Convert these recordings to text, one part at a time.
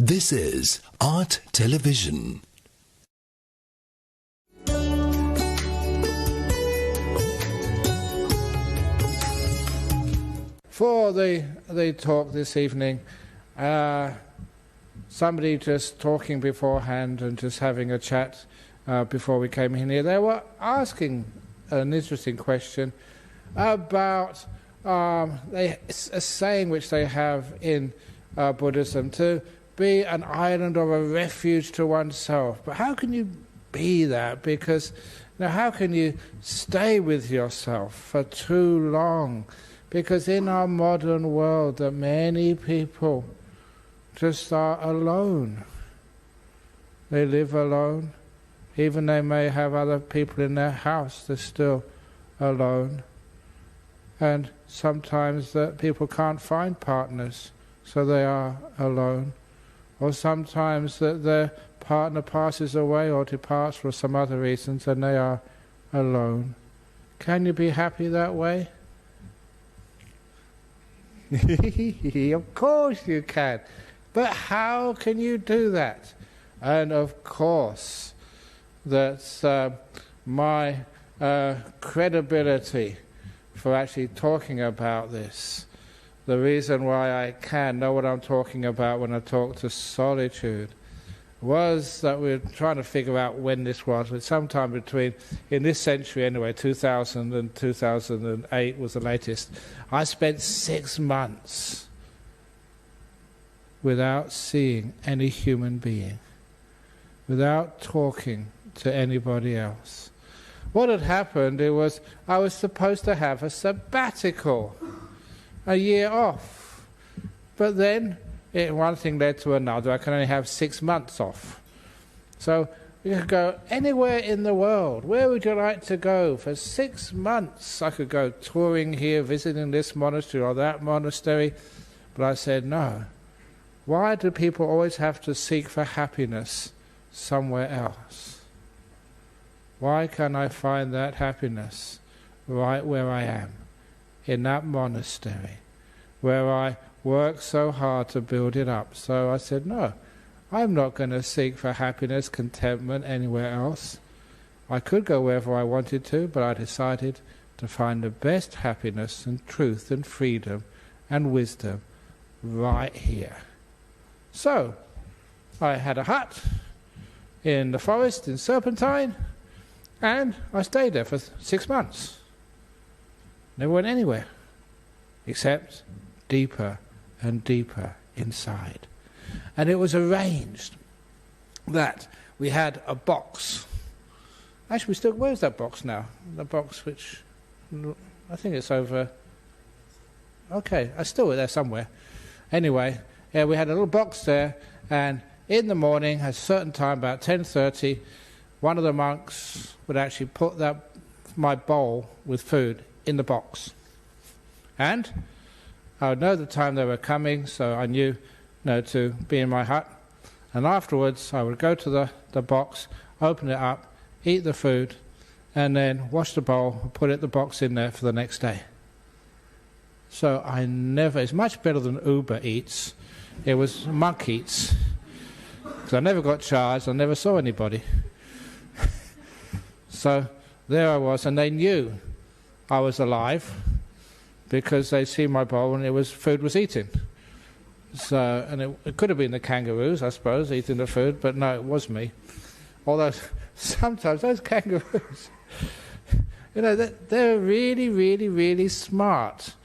This is Art Television. For the talk this evening, somebody just talking beforehand and just having a chat before we came in here, they were asking an interesting question about a saying which they have in Buddhism, to be an island or a refuge to oneself. But how can you be that? Because now, how can you stay with yourself for too long? Because in our modern world, that many people just are alone. They live alone. Even they may have other people in their house, they're still alone. And sometimes that people can't find partners, so they are alone. Or sometimes that their partner passes away or departs for some other reasons and they are alone. Can you be happy that way? Of course you can. But how can you do that? And of course, that's my credibility for actually talking about this. The reason why I can know what I'm talking about when I talk to Solitude was that we're trying to figure out when this was. It's sometime between, in this century anyway, 2000 and 2008 was the latest. I spent 6 months without seeing any human being, without talking to anybody else. What had happened, it was I was supposed to have a sabbatical, a year off. But then one thing led to another. I can only have 6 months off. So you could go anywhere in the world. Where would you like to go? For 6 months I could go touring here, visiting this monastery or that monastery. But I said, no. Why do people always have to seek for happiness somewhere else? Why can't I find that happiness right where I am, in that monastery, where I worked so hard to build it up? So I said, no, I'm not going to seek for happiness, contentment anywhere else. I could go wherever I wanted to, but I decided to find the best happiness and truth and freedom and wisdom right here. So I had a hut in the forest in Serpentine, and I stayed there for 6 months. Never went anywhere, except deeper and deeper inside. And it was arranged that we had a box. Actually, where's that box now? The box which, I think it's over, okay, it's still there somewhere. Anyway, yeah, we had a little box there, and in the morning, at a certain time, about 10:30, one of the monks would actually put my bowl with food in the box. And I would know the time they were coming, so I knew to be in my hut. And afterwards, I would go to the box, open it up, eat the food, and then wash the bowl and put the box in there for the next day. So it's much better than Uber Eats. It was Monk Eats. Because I never got charged, I never saw anybody. So there I was, and they knew I was alive because they see my bowl and food was eaten. So, and it could have been the kangaroos, I suppose, eating the food, but no, it was me. Although sometimes those kangaroos, they're really, really, really smart.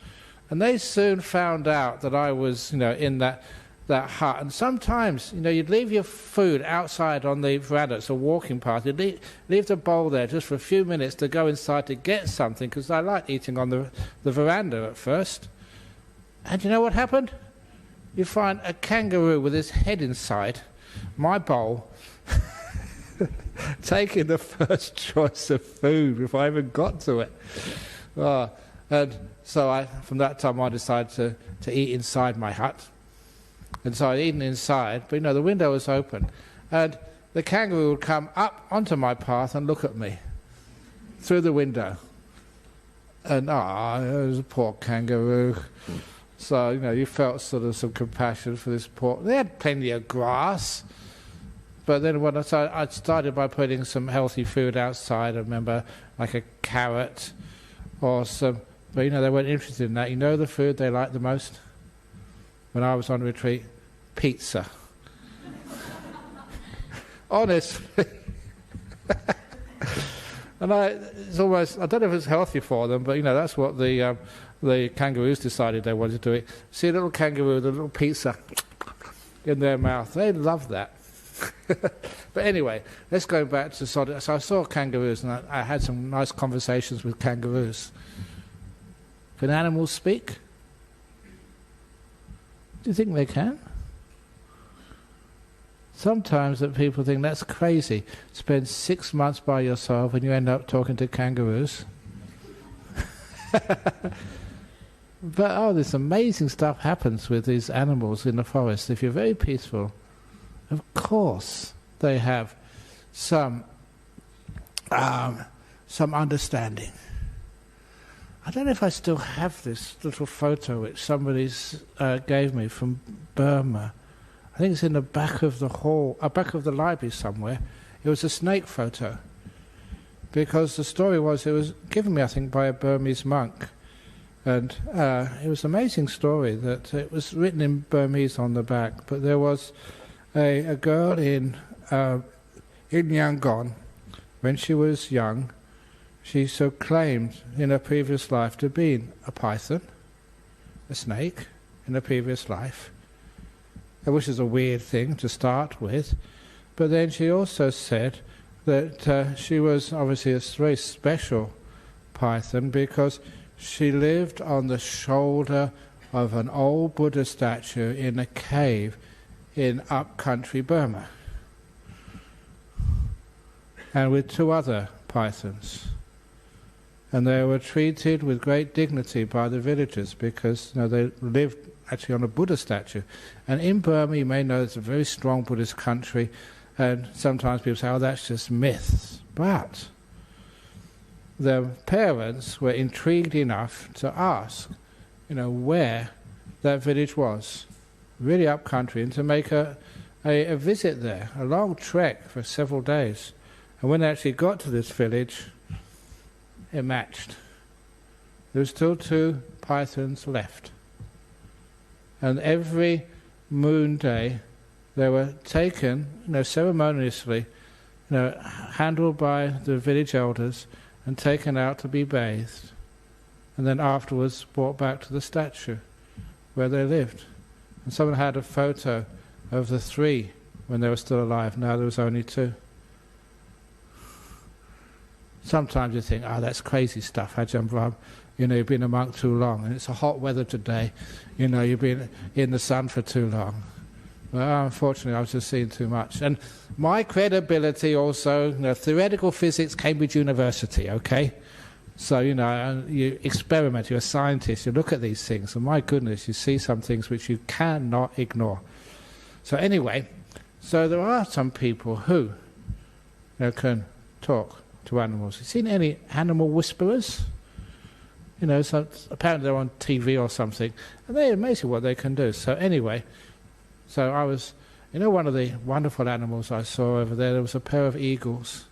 And they soon found out that I was, in that hut. And sometimes, you'd leave your food outside on the veranda. It's a walking path. You'd leave the bowl there just for a few minutes to go inside to get something, because I liked eating on the veranda at first. And you know what happened? You find a kangaroo with his head inside my bowl, taking the first choice of food before I even got to it. And so from that time I decided to eat inside my hut. And so I'd eaten inside, but the window was open. And the kangaroo would come up onto my path and look at me through the window. And it was a poor kangaroo. So, you felt sort of some compassion for this poor... They had plenty of grass. But then when I started by putting some healthy food outside. I remember, like a carrot or some... But, they weren't interested in that. The food they liked the most? When I was on retreat? Pizza. Honestly. And it's almost... I don't know if it's healthy for them, but, that's what the kangaroos decided they wanted to do it. See a little kangaroo with a little pizza in their mouth. They love that. But anyway, let's go back to Solitude. So I saw kangaroos, and I had some nice conversations with kangaroos. Can animals speak? Do you think they can? Sometimes that people think that's crazy. Spend 6 months by yourself and you end up talking to kangaroos. But this amazing stuff happens with these animals in the forest. If you're very peaceful, of course they have some understanding. I don't know if I still have this little photo which somebody's gave me from Burma. I think it's in the back of the hall, back of the library somewhere. It was a snake photo. Because the story was, it was given me, I think, by a Burmese monk. And it was an amazing story that it was written in Burmese on the back. But there was a girl in Yangon, when she was young, she so claimed in her previous life to be a python, a snake, in a previous life. Which is a weird thing to start with. But then she also said that she was obviously a very special python because she lived on the shoulder of an old Buddha statue in a cave in up-country Burma. And with 2 other pythons. And they were treated with great dignity by the villagers because they lived actually on a Buddha statue. And in Burma, you may know it's a very strong Buddhist country, and sometimes people say, that's just myths. But the parents were intrigued enough to ask, where that village was, really up country, and to make a visit there, a long trek for several days. And when they actually got to this village, it matched. There were still 2 pythons left. And every moon day, they were taken, ceremoniously, handled by the village elders, and taken out to be bathed, and then afterwards brought back to the statue where they lived. And someone had a photo of the 3 when they were still alive. Now there was only 2. Sometimes you think, that's crazy stuff, Ajahn Brahm. You've been a monk too long, and it's a hot weather today. You've been in the sun for too long. Well, unfortunately, I was just seeing too much. And my credibility also, theoretical physics, Cambridge University, okay? So, you experiment, you're a scientist, you look at these things, and my goodness, you see some things which you cannot ignore. So anyway, there are some people who can talk to animals. You seen any animal whisperers? So apparently they're on TV or something, and they're amazing what they can do. So anyway, I was, one of the wonderful animals I saw over there was a pair of eagles.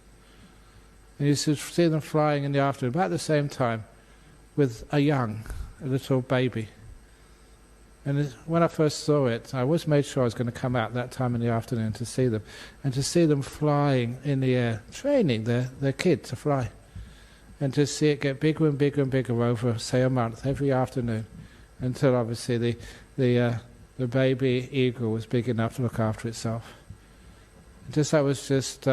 And you should see them flying in the afternoon, about the same time, with a little baby. And when I first saw it, I always made sure I was going to come out that time in the afternoon to see them. And to see them flying in the air, training their kid to fly. And to see it get bigger and bigger and bigger over, say, a month, every afternoon, until obviously the baby eagle was big enough to look after itself. That was just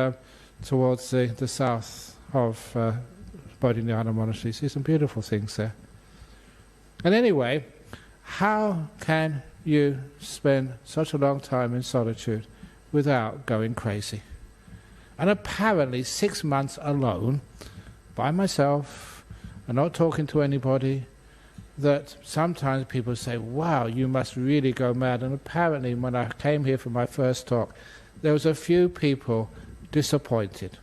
towards the south of Bodhinyana Monastery. See some beautiful things there. And anyway, how can you spend such a long time in solitude without going crazy? And apparently 6 months alone, by myself, and not talking to anybody, that sometimes people say, wow, you must really go mad. And apparently when I came here for my first talk, there was a few people disappointed.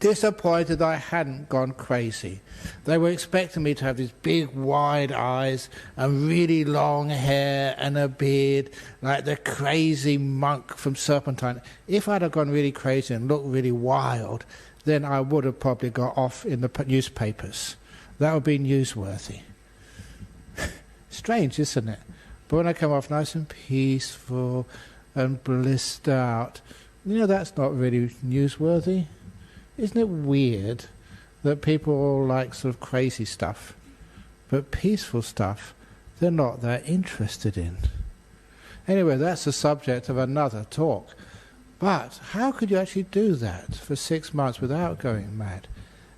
disappointed I hadn't gone crazy. They were expecting me to have these big wide eyes and really long hair and a beard like the crazy monk from Serpentine. If I'd have gone really crazy and looked really wild, then I would have probably got off in the newspapers. That would be newsworthy. Strange, isn't it? But when I come off nice and peaceful and blissed out, that's not really newsworthy. Isn't it weird that people all like sort of crazy stuff, but peaceful stuff they're not that interested in? Anyway, that's the subject of another talk. But how could you actually do that for 6 months without going mad?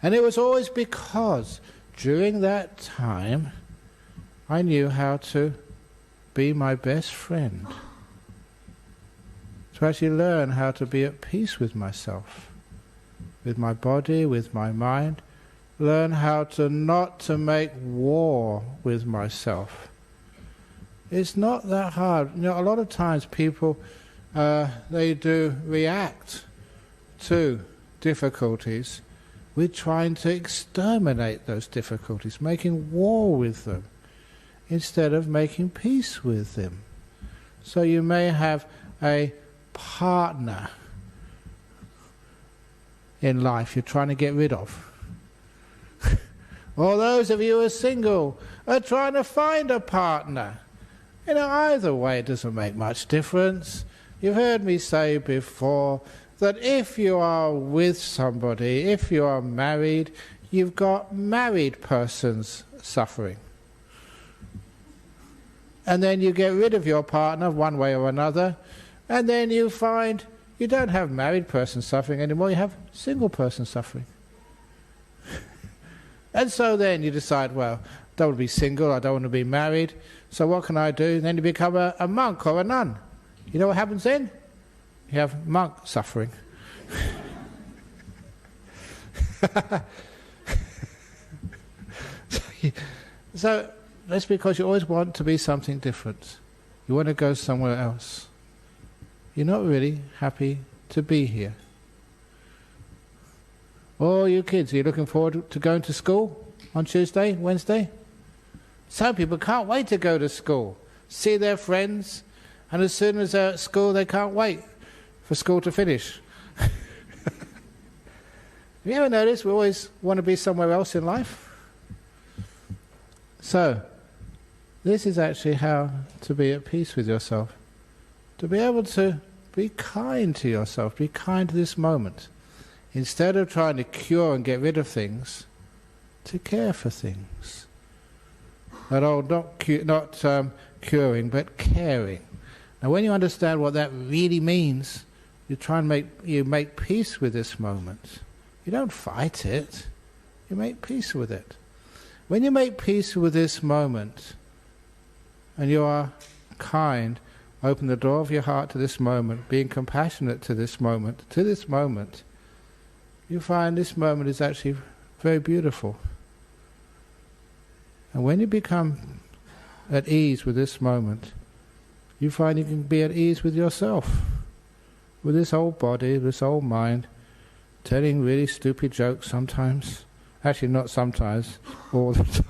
And it was always because during that time I knew how to be my best friend, to actually learn how to be at peace with myself, with my body, with my mind, learn how to not to make war with myself. It's not that hard. A lot of times people, they do react to difficulties with trying to exterminate those difficulties, making war with them, instead of making peace with them. So you may have a partner in life you're trying to get rid of. Or those of you who are single are trying to find a partner. Either way it doesn't make much difference. You've heard me say before that if you are with somebody, if you are married, you've got married persons suffering. And then you get rid of your partner one way or another, and then you find you don't have married person suffering anymore, you have single person suffering. And so then you decide, well, I don't want to be single, I don't want to be married, so what can I do? And then you become a monk or a nun. You know what happens then? You have monk suffering. So that's because you always want to be something different. You want to go somewhere else. You're not really happy to be here. All you kids, are you looking forward to going to school on Tuesday, Wednesday? Some people can't wait to go to school, see their friends, and as soon as they're at school they can't wait for school to finish. Have you ever noticed we always want to be somewhere else in life? So, this is actually how to be at peace with yourself. To be able to be kind to yourself, be kind to this moment. Instead of trying to cure and get rid of things, to care for things. Not curing, but caring. Now when you understand what that really means, you make peace with this moment. You don't fight it, you make peace with it. When you make peace with this moment, and you are kind, open the door of your heart to this moment, being compassionate to this moment, you find this moment is actually very beautiful. And when you become at ease with this moment, you find you can be at ease with yourself, with this old body, this old mind, telling really stupid jokes sometimes. Actually, not sometimes, all the time.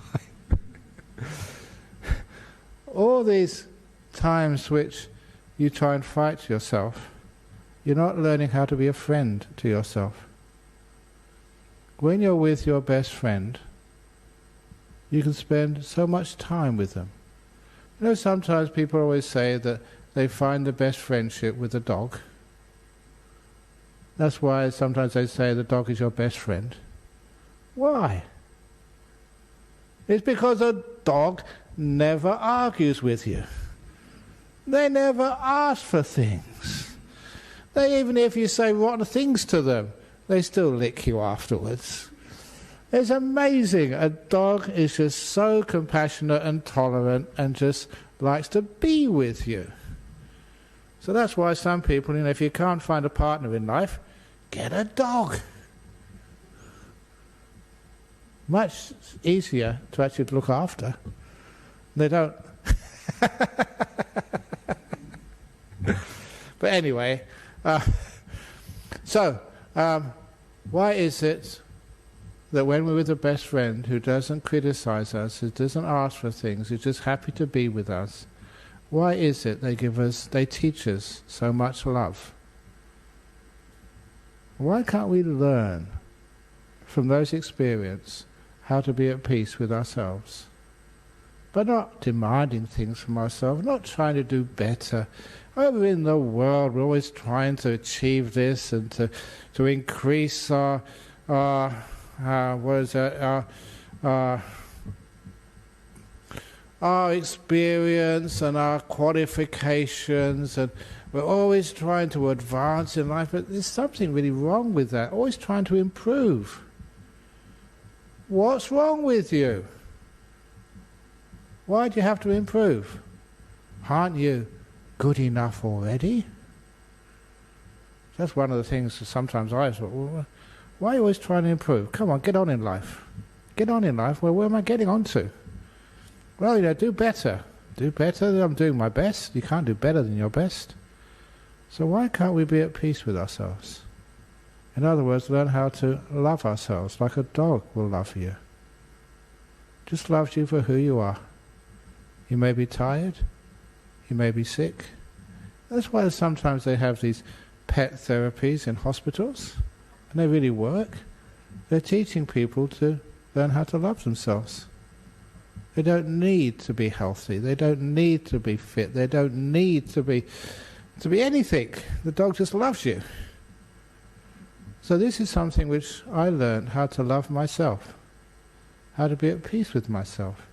All these times which you try and fight yourself, you're not learning how to be a friend to yourself. When you're with your best friend, you can spend so much time with them. Sometimes people always say that they find the best friendship with a dog. That's why sometimes they say the dog is your best friend. Why? It's because a dog never argues with you. They never ask for things. Even if you say rotten things to them, they still lick you afterwards. It's amazing. A dog is just so compassionate and tolerant and just likes to be with you. So that's why some people, if you can't find a partner in life, get a dog. Much easier to actually look after. They don't. But anyway, Why is it that when we're with a best friend who doesn't criticize us, who doesn't ask for things, who's just happy to be with us, why is it they teach us so much love? Why can't we learn from those experiences how to be at peace with ourselves? But not demanding things from ourselves, not trying to do better. Over in the world, we're always trying to achieve this and to increase our experience and our qualifications, and we're always trying to advance in life, but there's something really wrong with that. Always trying to improve. What's wrong with you? Why do you have to improve? Aren't you good enough already? That's one of the things that sometimes I thought, well, why are you always trying to improve? Come on, get on in life. Get on in life. Well, where am I getting on to? Well, do better. Do better. I'm doing my best. You can't do better than your best. So why can't we be at peace with ourselves? In other words, learn how to love ourselves like a dog will love you. Just loves you for who you are. You may be tired. You may be sick. That's why sometimes they have these pet therapies in hospitals, and they really work. They're teaching people to learn how to love themselves. They don't need to be healthy. They don't need to be fit. They don't need to be anything. The dog just loves you. So this is something which I learned, how to love myself, how to be at peace with myself,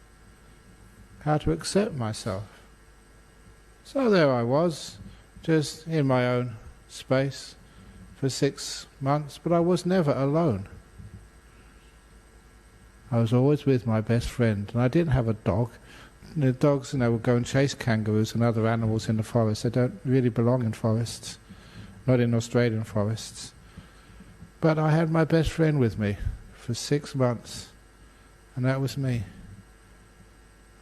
how to accept myself. So there I was, just in my own space for 6 months, but I was never alone. I was always with my best friend, and I didn't have a dog. The dogs, would go and chase kangaroos and other animals in the forest. They don't really belong in forests, not in Australian forests. But I had my best friend with me for 6 months, and that was me.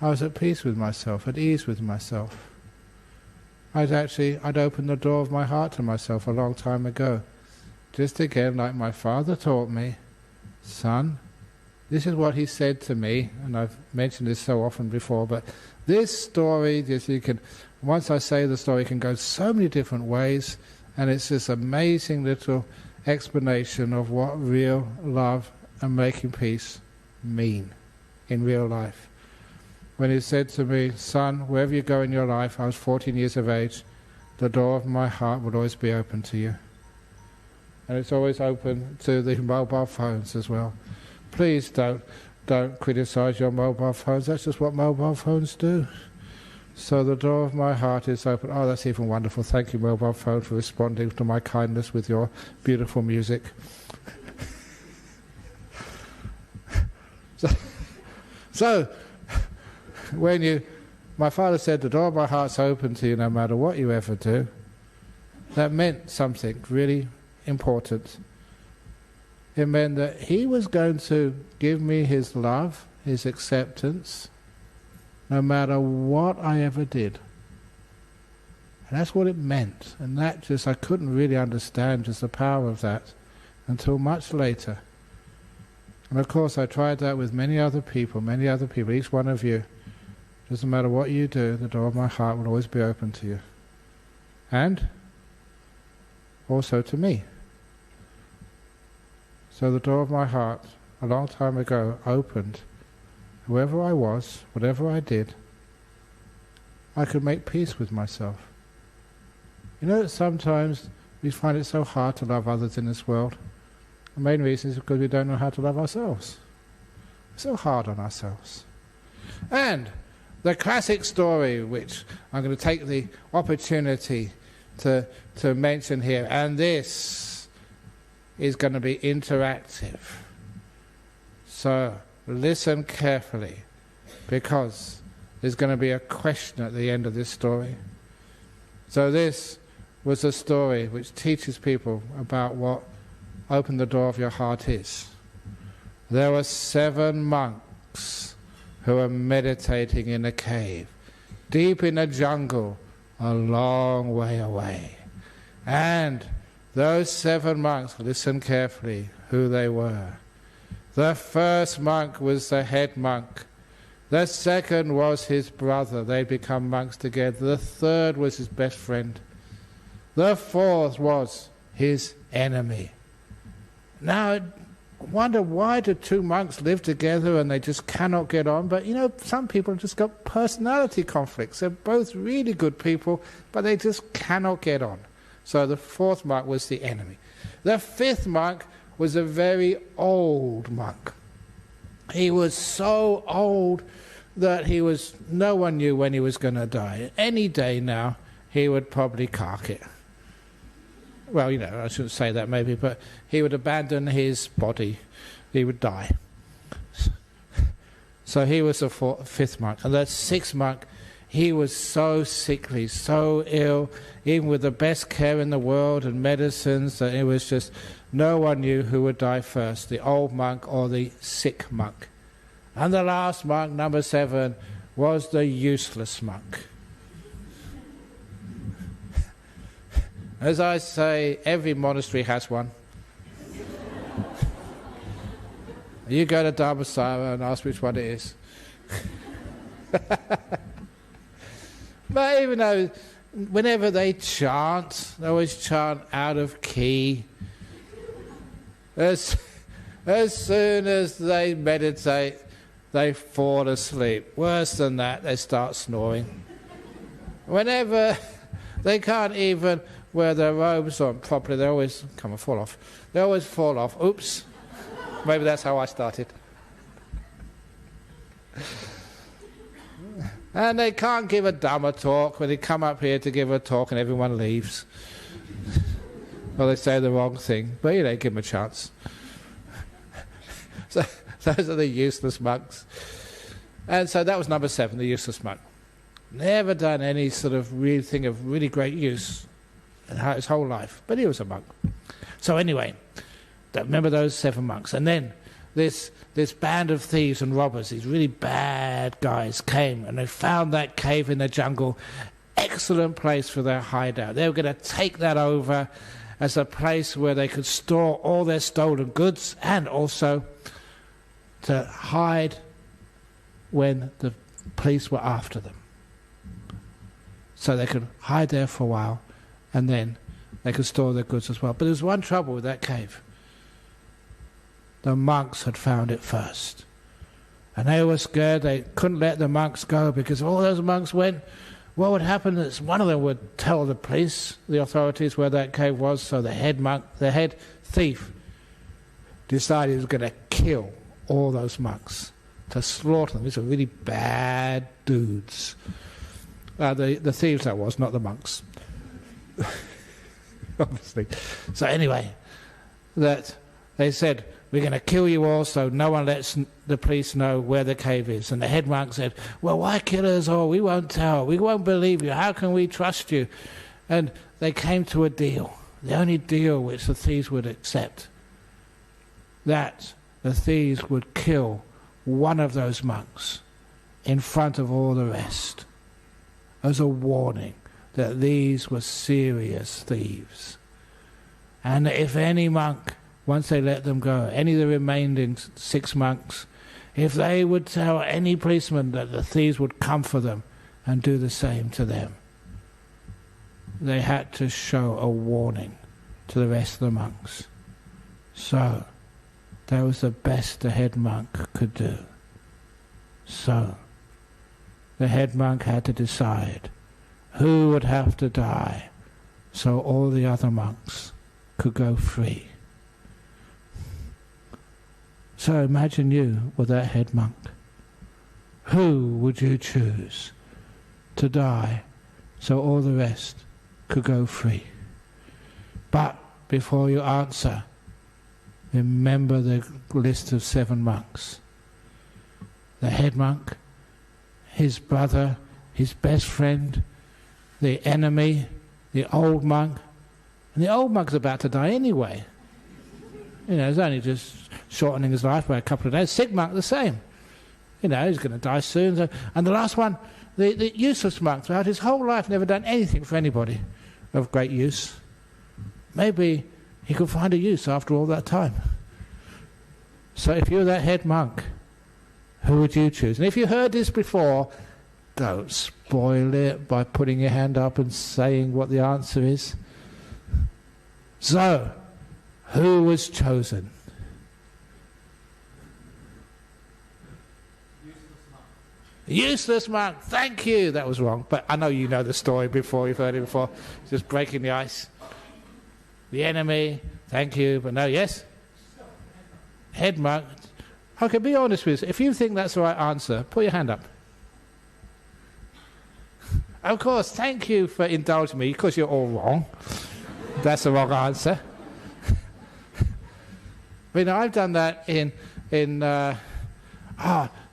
I was at peace with myself, at ease with myself. I'd opened the door of my heart to myself a long time ago. Just again, like my father taught me, son, this is what he said to me, and I've mentioned this so often before, but this story, once I say the story, it can go so many different ways, and it's this amazing little explanation of what real love and making peace mean in real life. When he said to me, son, wherever you go in your life, I was 14 years of age, the door of my heart will always be open to you. And it's always open to the mobile phones as well. Please don't criticize your mobile phones. That's just what mobile phones do. So the door of my heart is open. Oh, that's even wonderful. Thank you, mobile phone, for responding to my kindness with your beautiful music. So my father said, the door of my heart's open to you no matter what you ever do, that meant something really important. It meant that he was going to give me his love, his acceptance, no matter what I ever did. And that's what it meant. And that I couldn't really understand just the power of that until much later. And of course I tried that with many other people, each one of you. Doesn't matter what you do, the door of my heart will always be open to you. And also to me. So the door of my heart, a long time ago, opened. Whoever I was, whatever I did, I could make peace with myself. That sometimes we find it so hard to love others in this world. The main reason is because we don't know how to love ourselves. We're so hard on ourselves. And the classic story, which I'm going to take the opportunity to mention here, and this is going to be interactive. So listen carefully, because there's going to be a question at the end of this story. So this was a story which teaches people about what open the door of your heart is. There were 7 monks who were meditating in a cave, deep in a jungle, a long way away. And those 7 monks, listen carefully, who they were. The first monk was the head monk. The second was his brother. They'd become monks together. The third was his best friend. The fourth was his enemy. Now, I wonder, why do two monks live together and they just cannot get on? But you know, some people have just got personality conflicts. They're both really good people, but they just cannot get on. So the fourth monk was the enemy. The fifth monk was a very old monk. He was so old that no one knew when he was going to die. Any day now, he would probably cark it. Well, you know, I shouldn't say that maybe, but he would abandon his body. He would die. So he was the fifth monk. And the sixth monk, he was so sickly, so ill, even with the best care in the world and medicines, that it was just, no one knew who would die first, the old monk or the sick monk. And the last monk, number 7, was the useless monk. As I say, every monastery has one. You go to Dhamma and ask which one it is. But even though, whenever they chant, they always chant out of key. As soon as they meditate, they fall asleep. Worse than that, they start snoring. Whenever they can't even wear their robes on properly, they always fall off. They always fall off. Oops. Maybe that's how I started. And they can't give a Dhamma talk when they come up here to give a talk and everyone leaves. Or they say the wrong thing. But you know, give them a chance. So those are the useless monks. And so that was number 7, the useless monk. Never done any sort of real thing of really great use in his whole life. But he was a monk. So anyway, remember those 7 monks. And then this band of thieves and robbers, these really bad guys, came and they found that cave in the jungle. Excellent place for their hideout. They were going to take that over as a place where they could store all their stolen goods and also to hide when the police were after them. So they could hide there for a while and then they could store their goods as well. But there's one trouble with that cave. The monks had found it first. And they were scared. They couldn't let the monks go because if all those monks went, what would happen is one of them would tell the police, the authorities, where that cave was. So the head monk, the head thief, decided he was going to kill all those monks, to slaughter them. These were really bad dudes. The thieves, that was, not the monks. Obviously. So anyway, that they said, we're going to kill you all so no one lets the police know where the cave is. And the head monk said, well, why kill us all? We won't tell. We won't believe you. How can we trust you? And they came to a deal, the only deal which the thieves would accept, that the thieves would kill one of those monks in front of all the rest as a warning that these were serious thieves. And if any monk, once they let them go, any of the remaining 6 monks, if they would tell any policeman that the thieves would come for them and do the same to them, they had to show a warning to the rest of the monks. So that was the best the head monk could do. So the head monk had to decide who would have to die so all the other monks could go free. So imagine you were that head monk. Who would you choose to die so all the rest could go free? But before you answer, remember the list of 7 monks. The head monk, his brother, his best friend, the enemy, the old monk. And the old monk's about to die anyway. You know, he's only just shortening his life by a couple of days. Sick monk, the same. You know, he's going to die soon. So, and the last one, the useless monk, throughout his whole life, never done anything for anybody of great use. Maybe he could find a use after all that time. So if you're that head monk, who would you choose? And if you heard this before, don't spoil it by putting your hand up and saying what the answer is. So, who was chosen? Useless monk. Thank you. That was wrong. But I know you know the story before. You've heard it before. Just breaking the ice. The enemy. Thank you. But no, yes? Head monk. Okay, be honest with us. If you think that's the right answer, put your hand up. Of course, thank you for indulging me, because you're all wrong. That's the wrong answer. You know, I've done that in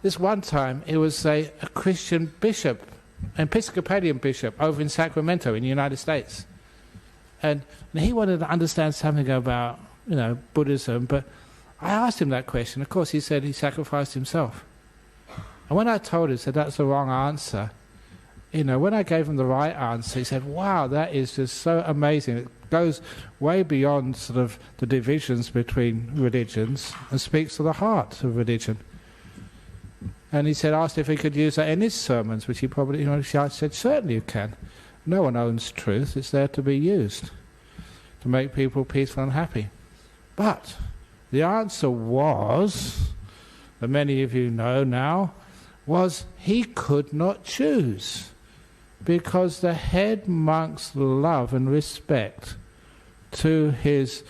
this one time. It was a Christian bishop, an Episcopalian bishop over in Sacramento in the United States. And he wanted to understand something about, Buddhism, but I asked him that question. Of course, he said he sacrificed himself. And when I told him, he said, that's the wrong answer. When I gave him the right answer, he said, wow, that is just so amazing. It goes way beyond sort of the divisions between religions and speaks to the heart of religion. And he asked if he could use that in his sermons, which he probably, I said, certainly you can. No one owns truth. It's there to be used to make people peaceful and happy. But the answer was, that many of you know now, was he could not choose, because the head monk's love and respect to his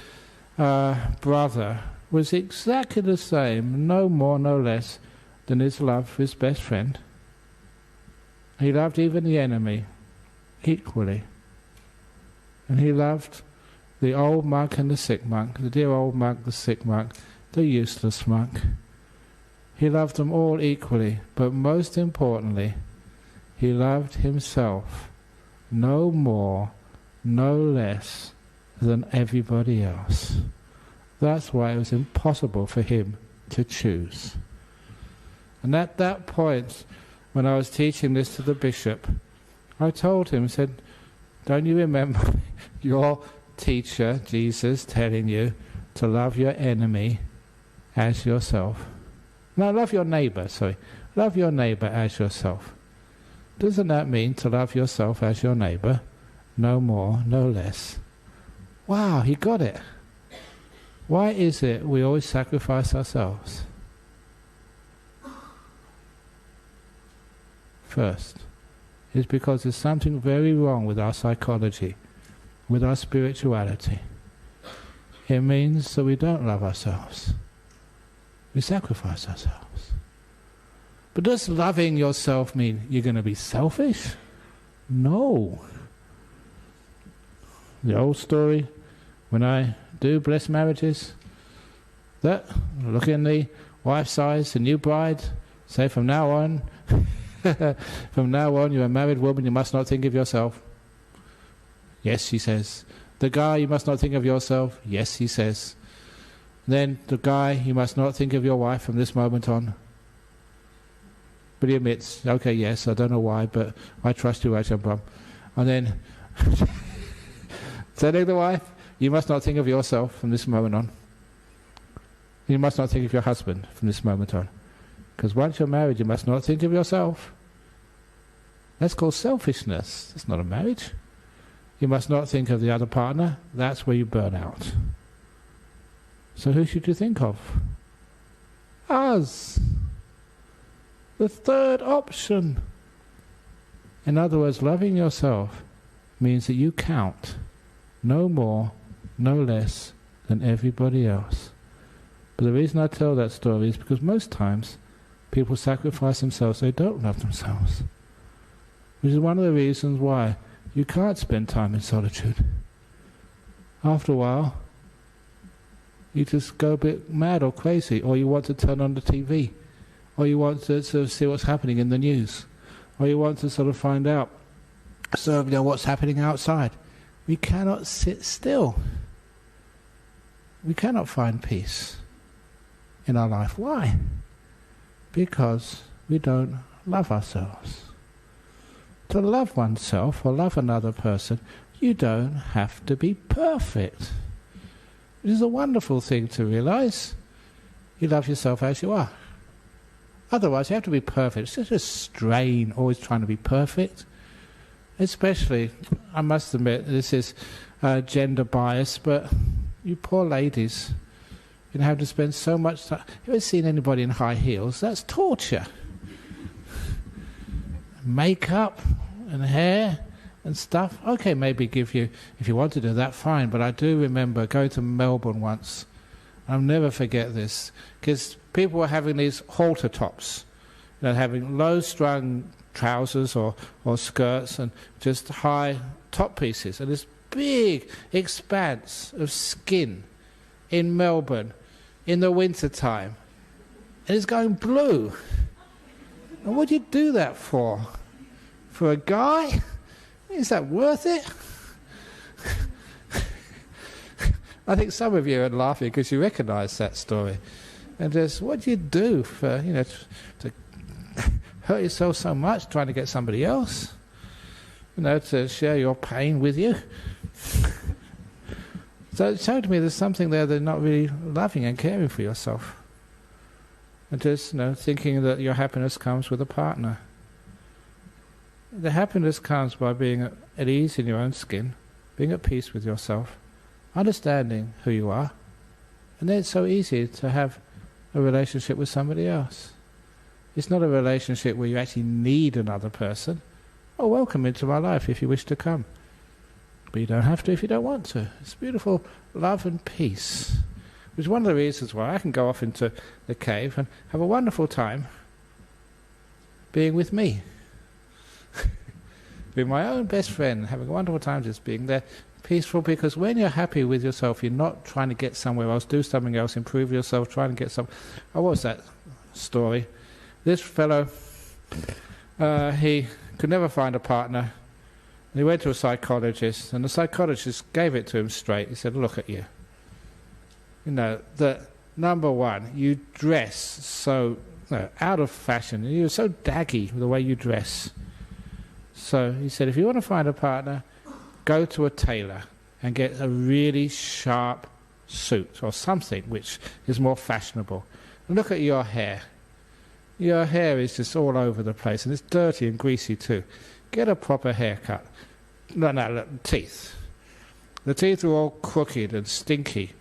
brother was exactly the same, no more, no less, than his love for his best friend. He loved even the enemy equally. And he loved the old monk and the sick monk, the dear old monk, the sick monk, the useless monk. He loved them all equally, but most importantly, he loved himself no more, no less than everybody else. That's why it was impossible for him to choose. And at that point, when I was teaching this to the bishop, I told him, I said, don't you remember your teacher, Jesus, telling you to love your enemy as yourself? No, love your neighbour, sorry. Love your neighbour as yourself. Doesn't that mean to love yourself as your neighbour? No more, no less. Wow, he got it. Why is it we always sacrifice ourselves? First, it's because there's something very wrong with our psychology, with our spirituality. It means that we don't love ourselves. We sacrifice ourselves. But does loving yourself mean you're going to be selfish? No. The old story, when I do bless marriages, that look in the wife's eyes, the new bride, say from now on, you're a married woman, you must not think of yourself. Yes, she says. The guy, you must not think of yourself. Yes, he says. Then the guy, you must not think of your wife from this moment on. But he admits, okay, yes, I don't know why, but I trust you, Ajahn Brahm. And then, telling the wife, you must not think of yourself from this moment on. You must not think of your husband from this moment on. Because once you're married, you must not think of yourself. That's called selfishness. That's not a marriage. You must not think of the other partner. That's where you burn out. So who should you think of? Us. The third option. In other words, loving yourself means that you count no more, no less than everybody else. But the reason I tell that story is because most times people sacrifice themselves, they don't love themselves. Which is one of the reasons why you can't spend time in solitude. After a while, you just go a bit mad or crazy, or you want to turn on the TV, or you want to sort of see what's happening in the news, or you want to sort of find out what's happening outside. We cannot sit still. We cannot find peace in our life. Why? Because we don't love ourselves. To love oneself or love another person, you don't have to be perfect. It is a wonderful thing to realize. You love yourself as you are. Otherwise, you have to be perfect. It's just a strain, always trying to be perfect. Especially, I must admit, this is gender bias, but you poor ladies, you have to spend so much time. Have you ever seen anybody in high heels? That's torture. Makeup and hair and stuff. Okay, maybe give you, if you want to do that, fine. But I do remember going to Melbourne once. I'll never forget this, because people were having these halter tops, having low-strung trousers or skirts and just high top pieces, and this big expanse of skin in Melbourne in the winter time, and it's going blue. And what do you do that for? For a guy? Is that worth it? I think some of you are laughing because you recognise that story. And just, what do you do for, to hurt yourself so much trying to get somebody else? To share your pain with you? So it showed me there's something there that's not really loving and caring for yourself. And just, thinking that your happiness comes with a partner. The happiness comes by being at ease in your own skin, being at peace with yourself, understanding who you are, and then it's so easy to have a relationship with somebody else. It's not a relationship where you actually need another person. Oh, welcome into my life if you wish to come. But you don't have to if you don't want to. It's beautiful love and peace, which is one of the reasons why I can go off into the cave and have a wonderful time being with me. Being my own best friend, having a wonderful time just being there, peaceful, because when you're happy with yourself, you're not trying to get somewhere else, do something else, improve yourself, trying to get some... Oh, what was that story? This fellow, he could never find a partner. He went to a psychologist, and the psychologist gave it to him straight. He said, look at you. That number one, you dress so out of fashion. You're so daggy with the way you dress. So he said, if you want to find a partner, go to a tailor and get a really sharp suit or something which is more fashionable. And look at your hair. Your hair is just all over the place, and it's dirty and greasy too. Get a proper haircut. No, teeth. The teeth are all crooked and stinky.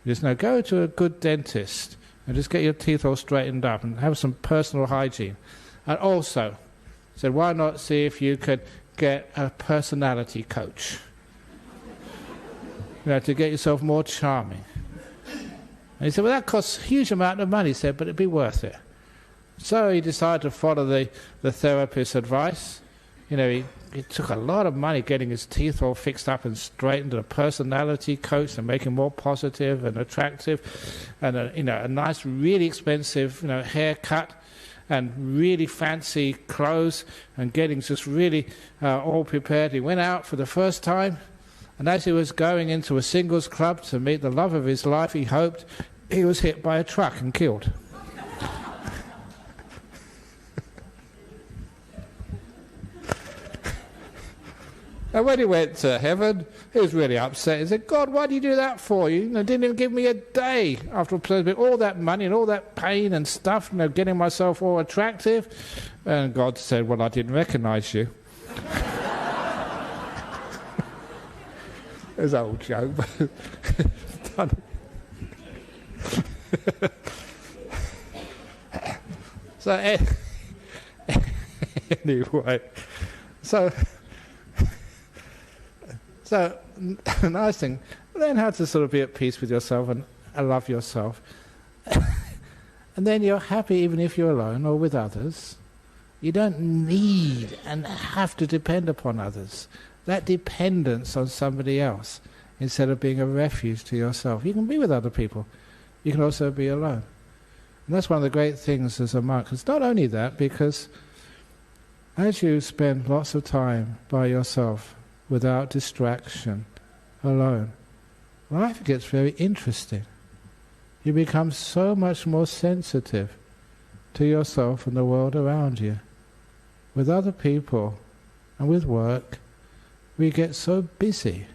Just go to a good dentist and just get your teeth all straightened up and have some personal hygiene. And also, said, why not see if you could get a personality coach? To get yourself more charming. And he said, well, that costs a huge amount of money. He said, but it'd be worth it. So he decided to follow the therapist's advice. He took a lot of money getting his teeth all fixed up and straightened, a personality coach to make him more positive and attractive, and a nice, really expensive haircut, and really fancy clothes, and getting just really all prepared. He went out for the first time, and as he was going into a singles club to meet the love of his life, he hoped, he was hit by a truck and killed. And when he went to heaven, he was really upset. He said, God, why did you do that for? You didn't even give me a day after all that money and all that pain and stuff, getting myself all attractive. And God said, well, I didn't recognize you. It's an old joke, but so anyway, so a nice thing, learn how to sort of be at peace with yourself and love yourself. And then you're happy even if you're alone or with others. You don't need and have to depend upon others. That dependence on somebody else, instead of being a refuge to yourself. You can be with other people. You can also be alone. And that's one of the great things as a monk. It's not only that, because as you spend lots of time by yourself, without distraction, alone, life gets very interesting. You become so much more sensitive to yourself and the world around you. With other people and with work, we get so busy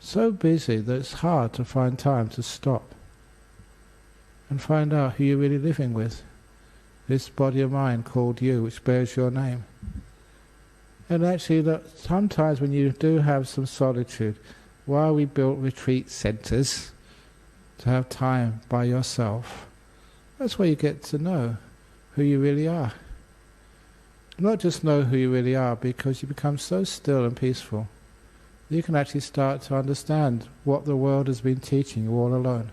that it's hard to find time to stop. and find out who you're really living with. This body of mind called you, which bears your name. And actually, sometimes when you do have some solitude, why we built retreat centres, to have time by yourself, that's where you get to know who you really are. Not just know who you really are, because you become so still and peaceful, you can actually start to understand what the world has been teaching you all alone.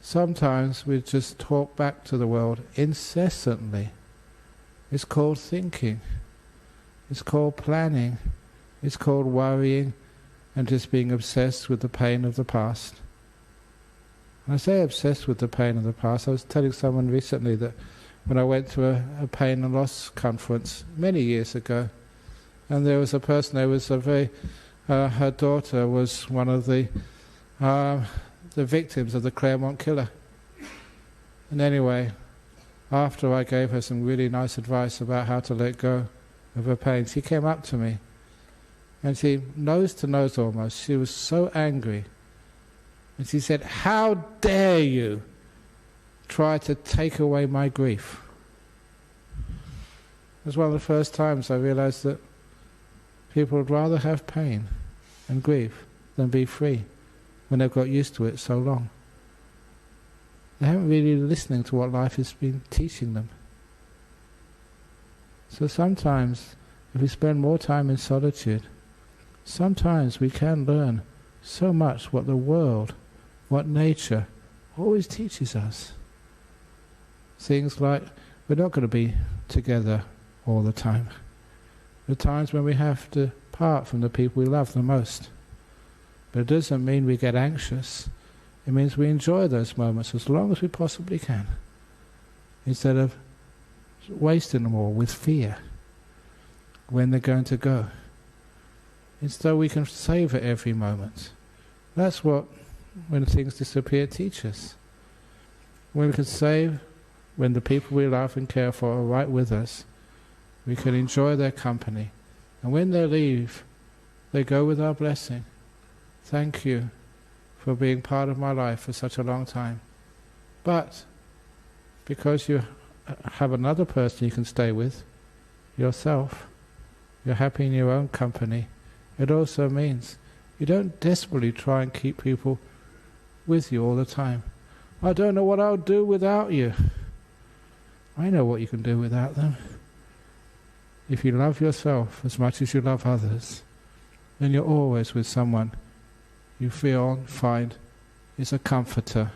Sometimes we just talk back to the world incessantly. It's called thinking. It's called planning. It's called worrying and just being obsessed with the pain of the past. When I say obsessed with the pain of the past, I was telling someone recently that when I went to a pain and loss conference many years ago, and there was a person, there was a very, her daughter was one of the victims of the Claremont killer. And anyway, after I gave her some really nice advice about how to let go of her pain, she came up to me, and she, nose to nose almost, she was so angry. And she said, "How dare you try to take away my grief?" It was one of the first times I realized that people would rather have pain and grief than be free when they've got used to it so long. They haven't really been listening to what life has been teaching them. So sometimes, if we spend more time in solitude, sometimes we can learn so much what the world, what nature always teaches us. Things like, we're not going to be together all the time. There are times when we have to part from the people we love the most. But it doesn't mean we get anxious. It means we enjoy those moments as long as we possibly can, instead of wasting them all with fear when they're going to go. Instead, we can savour every moment. That's what, when things disappear, teaches. When we can save, when the people we love and care for are right with us, we can enjoy their company. And when they leave, they go with our blessing. Thank you for being part of my life for such a long time. But because you have another person you can stay with, yourself, you're happy in your own company, it also means you don't desperately try and keep people with you all the time. I don't know what I'll do without you. I know what you can do without them. If you love yourself as much as you love others, then you're always with someone you find is a comforter,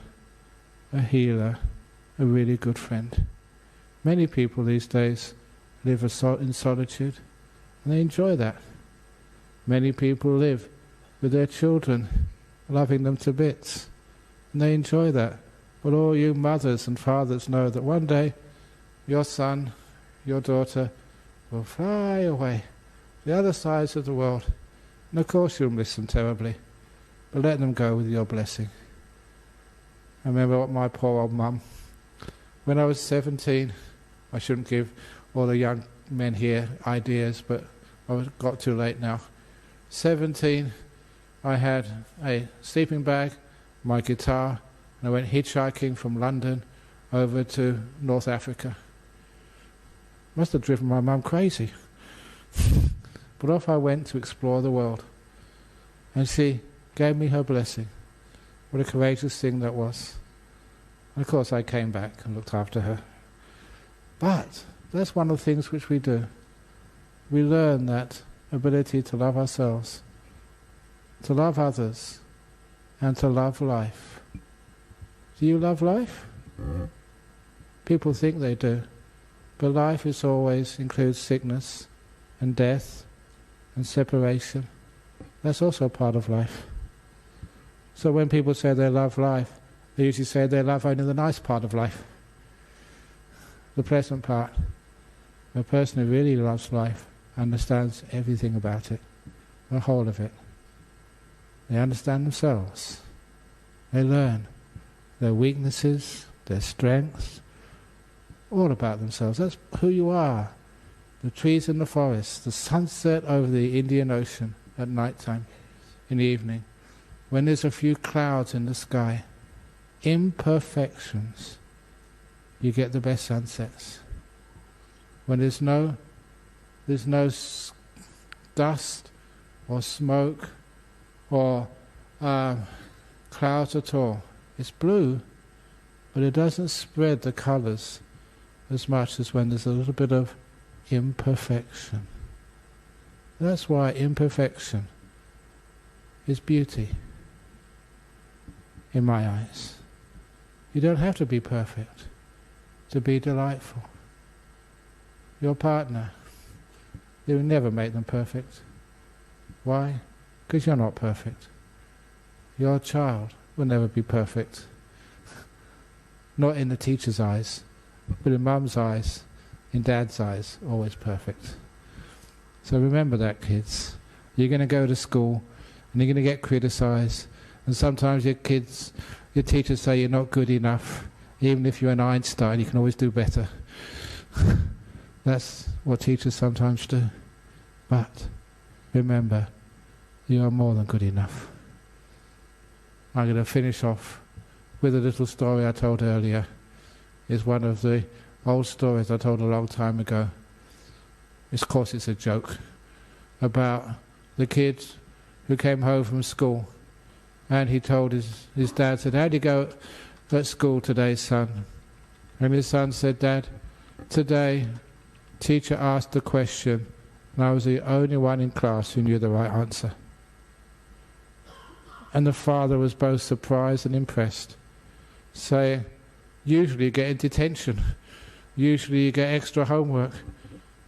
a healer, a really good friend. Many people these days live in solitude, and they enjoy that. Many people live with their children, loving them to bits, and they enjoy that. But all you mothers and fathers know that one day your son, your daughter will fly away to the other sides of the world. And of course you'll miss them terribly, but let them go with your blessing. I remember what my poor old mum, when I was 17, I shouldn't give all the young men here ideas, but I got too late now. 17, I had a sleeping bag, my guitar, and I went hitchhiking from London over to North Africa. Must have driven my mum crazy. But off I went to explore the world. And she gave me her blessing. What a courageous thing that was. And of course I came back and looked after her. But that's one of the things which we do. We learn that ability to love ourselves, to love others, and to love life. Do you love life? People think they do. But life is always includes sickness and death and separation. That's also part of life. So when people say they love life, they usually say they love only the nice part of life, the pleasant part. A person who really loves life understands everything about it, the whole of it. They understand themselves. They learn their weaknesses, their strengths, all about themselves. That's who you are. The trees in the forest, the sunset over the Indian Ocean at night time, in the evening, when there's a few clouds in the sky, imperfections, you get the best sunsets. When there's no dust or smoke or clouds at all. It's blue, but it doesn't spread the colours as much as when there's a little bit of imperfection. That's why imperfection is beauty in my eyes. You don't have to be perfect to be delightful. Your partner, you will never make them perfect. Why? Because you're not perfect. Your child will never be perfect. Not in the teacher's eyes, but in mum's eyes, in dad's eyes, always perfect. So remember that, kids. You're going to go to school and you're going to get criticised, and sometimes your teachers say you're not good enough. Even if you're an Einstein, you can always do better. That's what teachers sometimes do. But remember, you are more than good enough. I'm going to finish off with a little story I told earlier. It's one of the old stories I told a long time ago. Of course it's a joke, about the kid who came home from school, and he told his dad, said, "How'd you go at school today, son?" And his son said, "Dad, today teacher asked a question and I was the only one in class who knew the right answer." And the father was both surprised and impressed, saying, "Usually you get in detention, usually you get extra homework.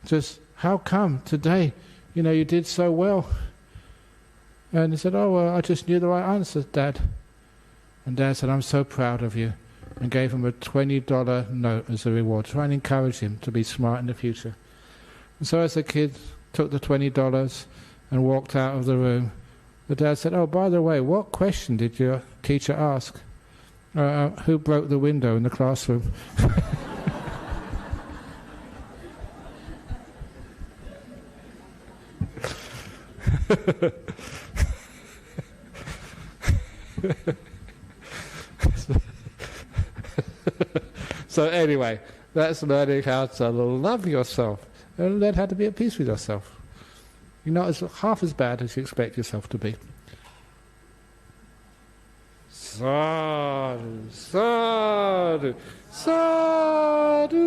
Just how come today, you did so well?" And he said, "Oh, well, I just knew the right answer, Dad." And Dad said, "I'm so proud of you," and gave him a $20 note as a reward, try and encourage him to be smart in the future. And so as the kid took the $20 and walked out of the room, the dad said, "Oh, by the way, what question did your teacher ask? Who broke the window in the classroom?" So anyway, that's learning how to love yourself and learn how to be at peace with yourself. You're not half as bad as you expect yourself to be. Sadhu, sadhu, sadhu.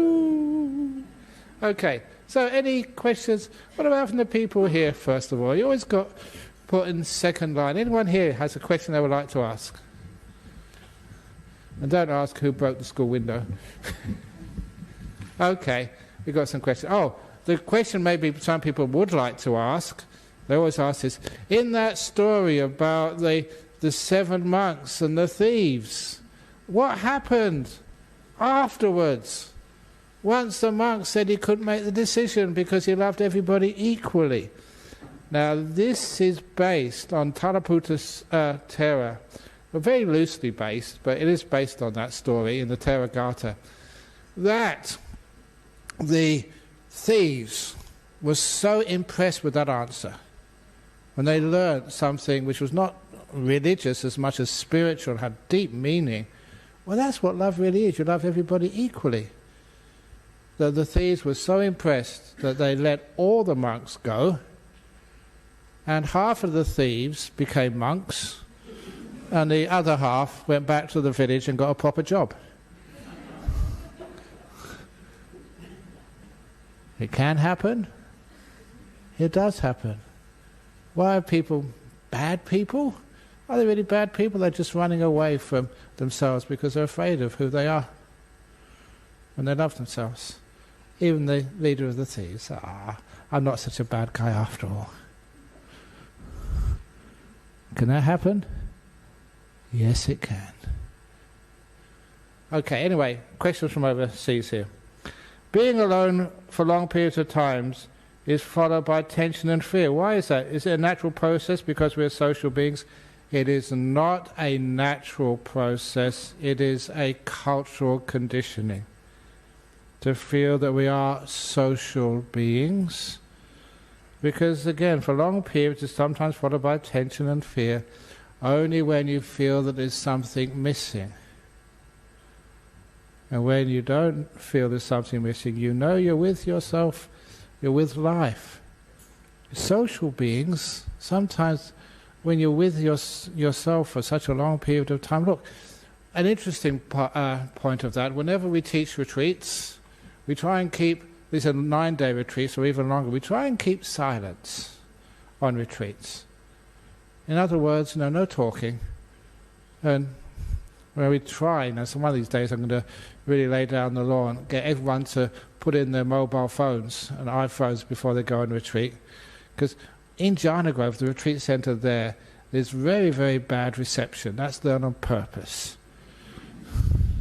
Okay, so any questions? What about from the people here, first of all? You always got put in second line. Anyone here has a question they would like to ask? And don't ask who broke the school window. Okay, we've got some questions. Oh, the question maybe some people would like to ask, they always ask this, in that story about the 7 monks and the thieves, what happened afterwards? Once the monk said he couldn't make the decision because he loved everybody equally. Now this is based on Thanaputta's Thera. Well, very loosely based, but it is based on that story in the Theragatha, that the thieves were so impressed with that answer when they learned something which was not religious as much as spiritual, had deep meaning. Well, that's what love really is. You love everybody equally. The thieves were so impressed that they let all the monks go, and half of the thieves became monks, and the other half went back to the village and got a proper job. It can happen. It does happen. Why are people bad people? Are they really bad people? They're just running away from themselves because they're afraid of who they are. And they love themselves. Even the leader of the thieves, I'm not such a bad guy after all. Can that happen? Yes, it can. Okay, anyway, questions from overseas here. Being alone for long periods of times is followed by tension and fear. Why is that? Is it a natural process because we're social beings? It is not a natural process. It is a cultural conditioning to feel that we are social beings. Because again, for long periods it's sometimes followed by tension and fear, only when you feel that there's something missing. And when you don't feel there's something missing, you know you're with yourself, you're with life. Social beings, sometimes when you're with yourself for such a long period of time, look, an interesting point of that, whenever we teach retreats, we try and keep, these are 9-day retreats or even longer, we try and keep silence on retreats. In other words, no talking. And where we try, so one of these days I'm going to really lay down the law and get everyone to put in their mobile phones and iPhones before they go on retreat. Because in Jhana Grove, the retreat centre there's very, very bad reception. That's done on purpose.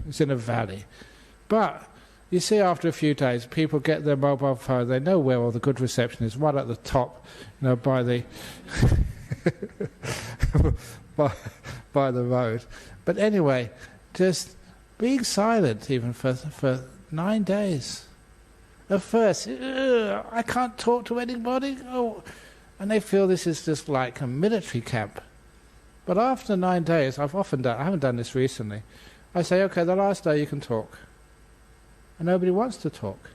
It's in a valley. But you see after a few days, people get their mobile phone, they know where all the good reception is, right at the top, by the by the road. But anyway, just being silent even for 9 days. At first, I can't talk to anybody. Oh, and they feel this is just like a military camp. But after 9 days, I haven't done this recently, I say, okay, the last day you can talk. And nobody wants to talk.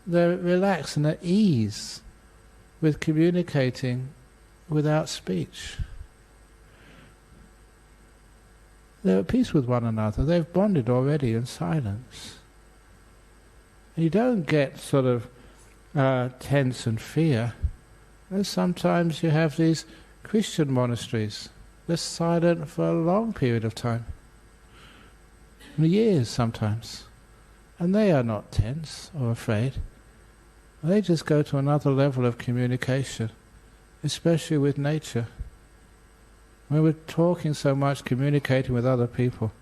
They're relaxed and at ease with communicating without speech. They're at peace with one another. They've bonded already in silence. And you don't get sort of tense and fear. And sometimes you have these Christian monasteries. They're silent for a long period of time. Years sometimes. And they are not tense or afraid. They just go to another level of communication, especially with nature. When we're talking so much, communicating with other people,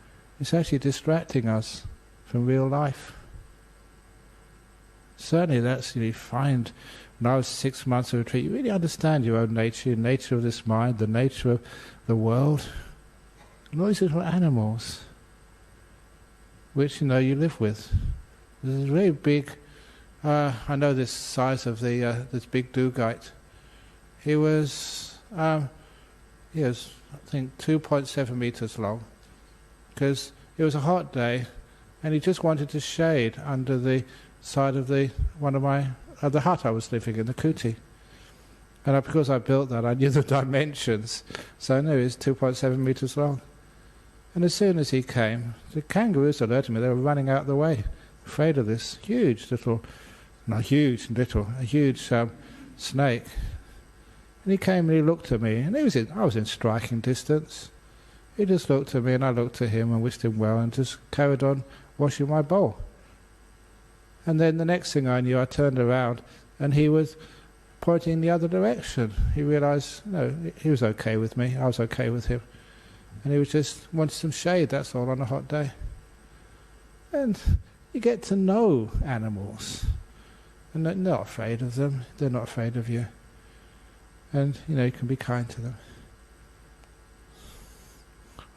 it's actually distracting us from real life. Certainly that's, you find, when I was 6 months of retreat, you really understand your own nature, the nature of this mind, the nature of the world, and all these little animals which you live with. There's a very big, I know this size of this big dugite. He was, I think, 2.7 meters long, because it was a hot day, and he just wanted to shade under the side of the hut I was living in, the kuti. And because I built that, I knew the dimensions, so I knew it was 2.7 meters long. And as soon as he came, the kangaroos alerted me. They were running out of the way, afraid of this huge snake. And he came and he looked at me, and I was in striking distance. He just looked at me, and I looked at him and wished him well, and just carried on washing my bowl. And then the next thing I knew, I turned around, and he was pointing in the other direction. He realised, he was okay with me, I was okay with him. And he was just wanted some shade, that's all, on a hot day. And you get to know animals. And they're not afraid of them, they're not afraid of you. And, you can be kind to them.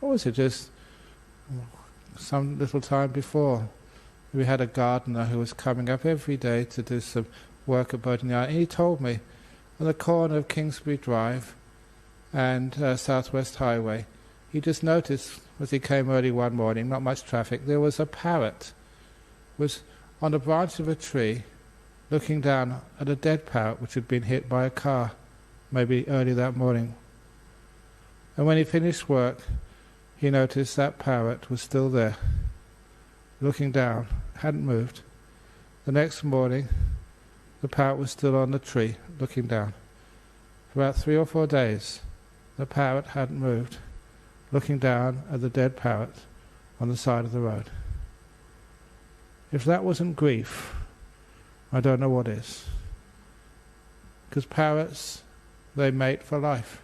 Or was it just some little time before, we had a gardener who was coming up every day to do some work at Boating Island, and he told me, on the corner of Kingsbury Drive and Southwest Highway, he just noticed, as he came early one morning, not much traffic, there was a parrot, was on a branch of a tree, looking down at a dead parrot which had been hit by a car, maybe early that morning. And when he finished work, he noticed that parrot was still there, looking down, hadn't moved. The next morning, the parrot was still on the tree, looking down. For about 3 or 4 days, the parrot hadn't moved, looking down at the dead parrot on the side of the road. If that wasn't grief, I don't know what is. Because parrots, they mate for life.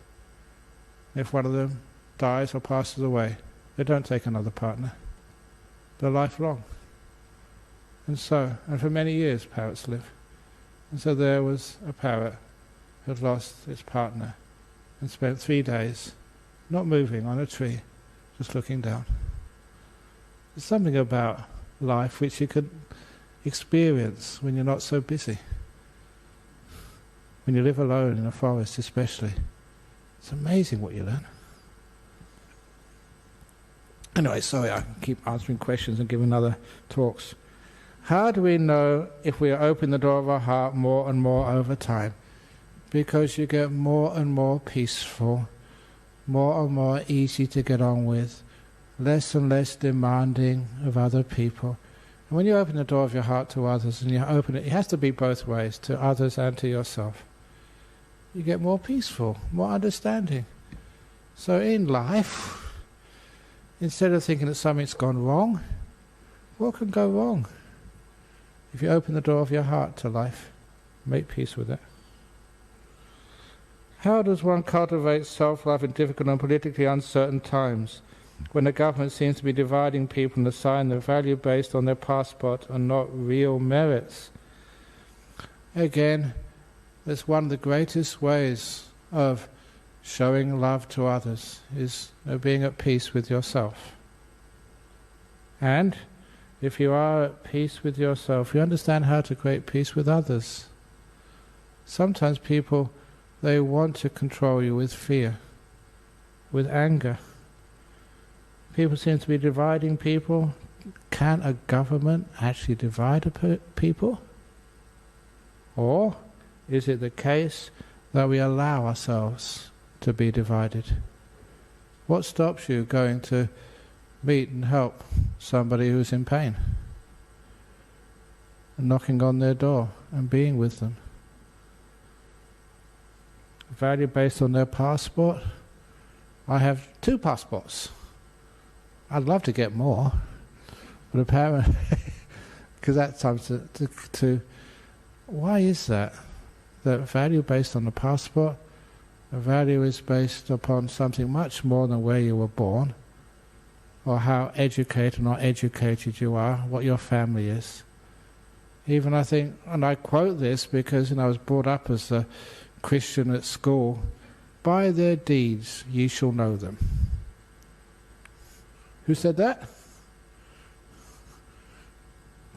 If one of them dies or passes away, they don't take another partner. They're lifelong. And for many years parrots live. And so there was a parrot who had lost its partner and spent 3 days not moving on a tree, just looking down. There's something about life which you could experience when you're not so busy. When you live alone in a forest especially. It's amazing what you learn. Anyway, sorry, I keep answering questions and giving other talks. How do we know if we open the door of our heart more and more over time? Because you get more and more peaceful, more and more easy to get on with, less and less demanding of other people. And when you open the door of your heart to others, and you open it has to be both ways, to others and to yourself, you get more peaceful, more understanding. So in life, instead of thinking that something's gone wrong, what can go wrong? If you open the door of your heart to life, make peace with it. How does one cultivate self-love in difficult and politically uncertain times, when the government seems to be dividing people and assigning their value based on their passport and not real merits? Again, that's one of the greatest ways of showing love to others, is being at peace with yourself. And if you are at peace with yourself, you understand how to create peace with others. Sometimes people, they want to control you with fear, with anger. People seem to be dividing people. Can a government actually divide a people? Or is it the case that we allow ourselves to be divided? What stops you going to meet and help somebody who's in pain, and knocking on their door and being with them? Value based on their passport. I have 2 passports. I'd love to get more, but apparently, because that's time to why is that? That value based on the passport, a value is based upon something much more than where you were born, or how educated or not educated you are, what your family is. Even I think, and I quote this because I was brought up as a Christian at school, by their deeds ye shall know them. Who said that?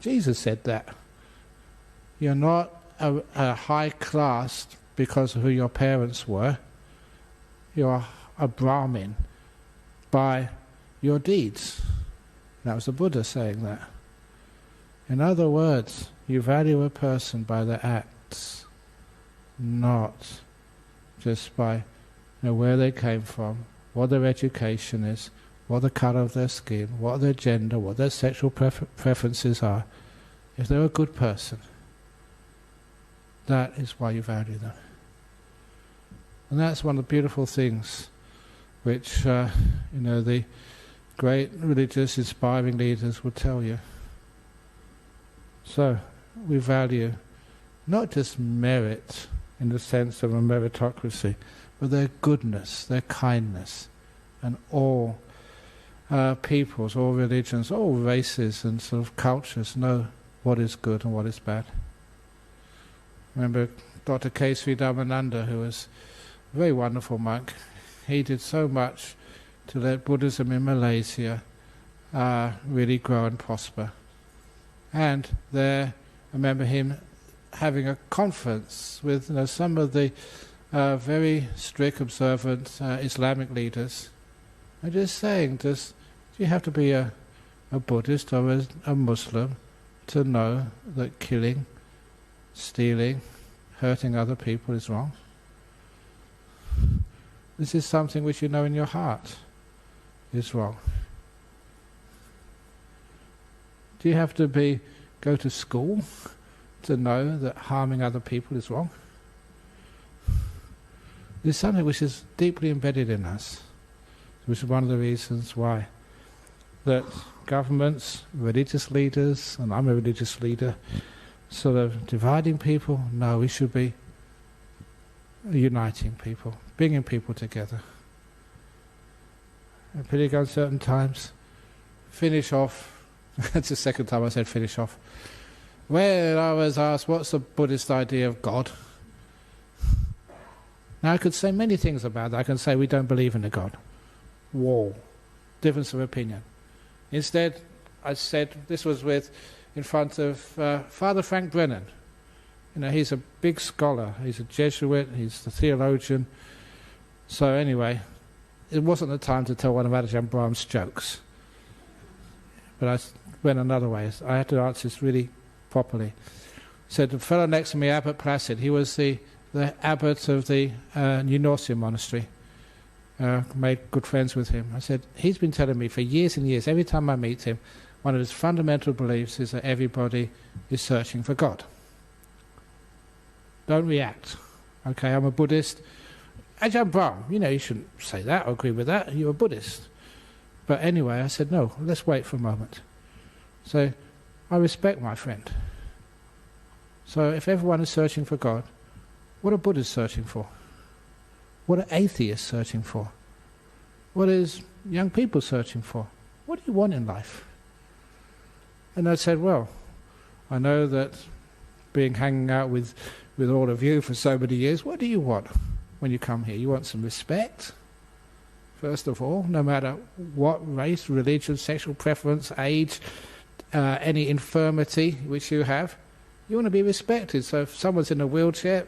Jesus said that. You're not a high class because of who your parents were. You're a Brahmin by your deeds. That was the Buddha saying that. In other words, you value a person by their acts, not just by where they came from, what their education is, what the colour of their skin, what their gender, what their sexual preferences are. If they're a good person, that is why you value them. And that's one of the beautiful things which the great religious inspiring leaders will tell you. So we value not just merit in the sense of a meritocracy, but their goodness, their kindness, and all peoples, all religions, all races and sort of cultures know what is good and what is bad. Remember Dr. Kesri Dhammananda, who was a very wonderful monk. He did so much to let Buddhism in Malaysia really grow and prosper. And there, I remember him having a conference with some of the very strict, observant Islamic leaders, and just saying, do you have to be a Buddhist or a Muslim to know that killing, stealing, hurting other people is wrong? This is something which you know in your heart is wrong. Do you have to go to school to know that harming other people is wrong? This is something which is deeply embedded in us, which is one of the reasons why that governments, religious leaders, and I'm a religious leader, sort of dividing people. No, we should be uniting people, bringing people together. In pretty uncertain times, finish off. That's the second time I said finish off. When I was asked, what's the Buddhist idea of God? Now I could say many things about that. I can say we don't believe in a God. Whoa. Difference of opinion. Instead, I said, this was in front of Father Frank Brennan. He's a big scholar. He's a Jesuit. He's a theologian. So anyway, it wasn't the time to tell one of Ajahn Brahm's jokes. but I went another way. I had to answer this really properly. So the fellow next to me, Abbot Placid, he was the abbot of the New Norcia monastery. Made good friends with him. I said, he's been telling me for years and years, every time I meet him, one of his fundamental beliefs is that everybody is searching for God. Don't react. Okay, I'm a Buddhist. Ajahn Brahm, you shouldn't say that or agree with that. You're a Buddhist. But anyway, I said, no, let's wait for a moment. So, I respect my friend. So, if everyone is searching for God, what are Buddhists searching for? What are atheists searching for? What is young people searching for? What do you want in life? And I said, well, I know that hanging out with all of you for so many years, what do you want when you come here? You want some respect, first of all, no matter what race, religion, sexual preference, age, any infirmity which you have. You want to be respected. So if someone's in a wheelchair,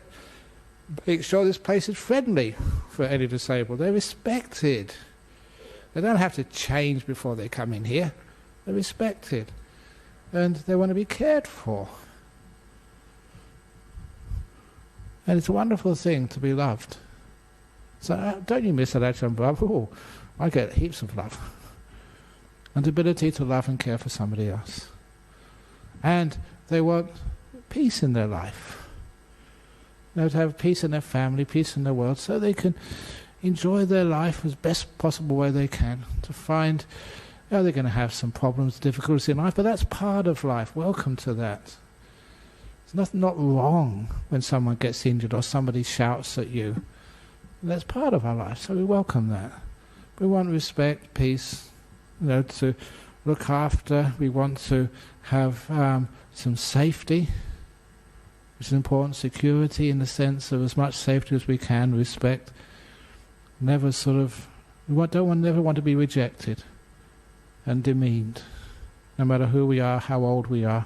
make sure this place is friendly for any disabled. They're respected. They don't have to change before they come in here. They're respected. And they want to be cared for. And it's a wonderful thing to be loved. So don't you miss that, Ajahn Brahm? Oh, I get heaps of love. And the ability to love and care for somebody else. And they want peace in their life. To have peace in their family, peace in their world, so they can enjoy their life as best possible way they can. To find, they're going to have some problems, difficulties in life, but that's part of life. Welcome to that. There's not wrong when someone gets injured or somebody shouts at you. That's part of our life, so we welcome that. We want respect, peace, to look after. We want to have some safety, which is important, security in the sense of as much safety as we can, respect. Never never want to be rejected and demeaned, no matter who we are, how old we are,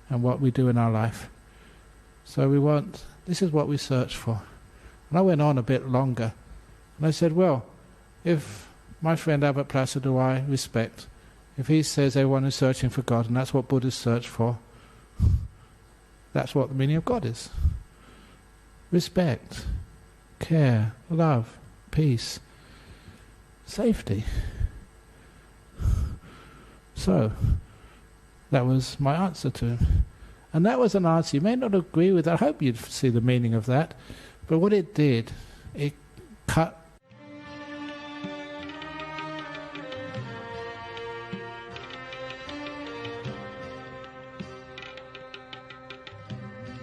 and what we do in our life. So this is what we search for. And I went on a bit longer, and I said, well, if my friend Abbot Placid, who I respect, if he says everyone is searching for God, and that's what Buddhists search for, that's what the meaning of God is. Respect, care, love, peace, safety. So, that was my answer to him. And that was an answer. You may not agree with that. I hope you'd see the meaning of that. But what it did, it